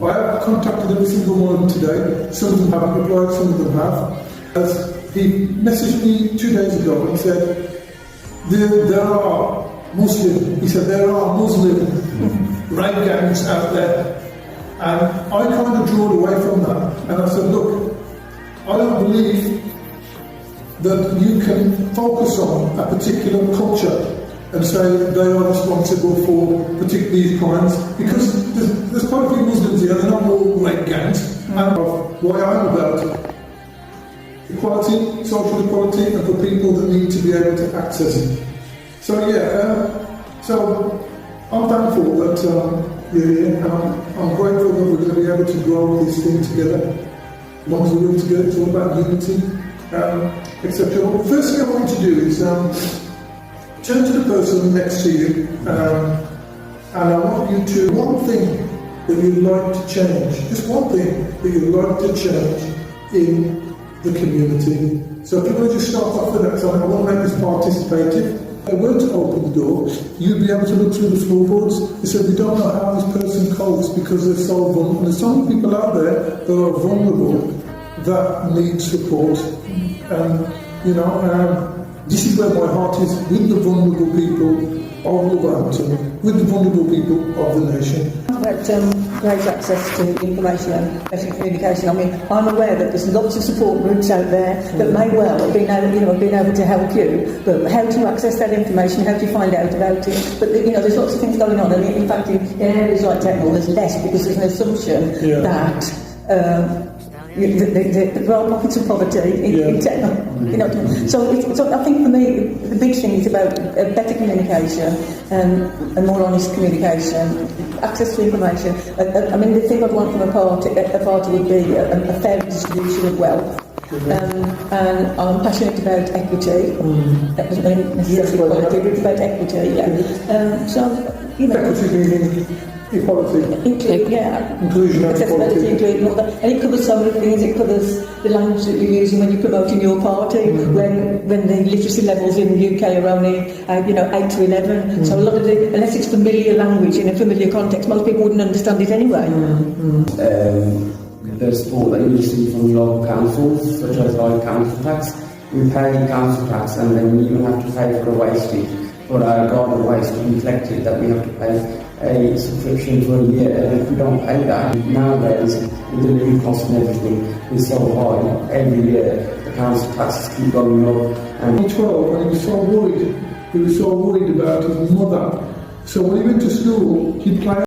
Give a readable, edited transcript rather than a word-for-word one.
I have contacted every single one of them today. Some of them haven't replied, some of them have. As he messaged me 2 days ago and said, there are Muslim, he said, there are Muslim rape gangs out there. And I kind of drew away from that. And I said, look, I don't believe that you can focus on a particular culture and say they are responsible for particular these crimes, because there's quite a few Muslims here, they're not all rape gangs. And why I'm about equality, social equality, and for people that need to be able to access it. So so I'm thankful that you're here, and I'm grateful that we're going to be able to grow this thing together. As long as we're together, it's all about unity, etc. Well, the first thing I want you to do is turn to the person next to you, and I want you to, one thing that you'd like to change, just one thing that you'd like to change in the community. So if you want to just start off with that, so I want to make this participative. If I were to open the door, you'd be able to look through the floorboards. You said, we don't know how this person copes because they're so vulnerable. There's so many people out there that are vulnerable that need support. And, this is where my heart is, with the vulnerable people of Wolverhampton, with the vulnerable people of the nation. About great access to information and better communication. I mean, I'm aware that there's lots of support groups out there that may well have been able to help you, but how do you access that information? How do you find out about it? But there's lots of things going on, and in fact, in areas like Technol, there's less because there's an assumption that. There are pockets of poverty in Technol. So I think for me the big thing is about better communication and more honest communication, access to information. I mean, the thing I'd want from a party would be a fair distribution of wealth. And I'm passionate about equity. That doesn't mean necessarily equality, but it's about equity. Equity meaning equality. Inclusion and equality. Including all that. And it covers so many things. It covers the language that you're using when you're promoting your party, when the literacy levels in the UK are only 8 to 11. So a lot of unless it's familiar language in a familiar context, most people wouldn't understand it anyway. The support that you receive from local councils, such as like council tax, we pay council tax, and then we even have to pay for a wastage for our garden waste to be collected, that we have to pay a subscription for a year. And if we don't pay that, nowadays with the living cost and everything is so high, every year the council taxes keep going up. And 12, and he was so worried about his mother. So when he went to school, he planned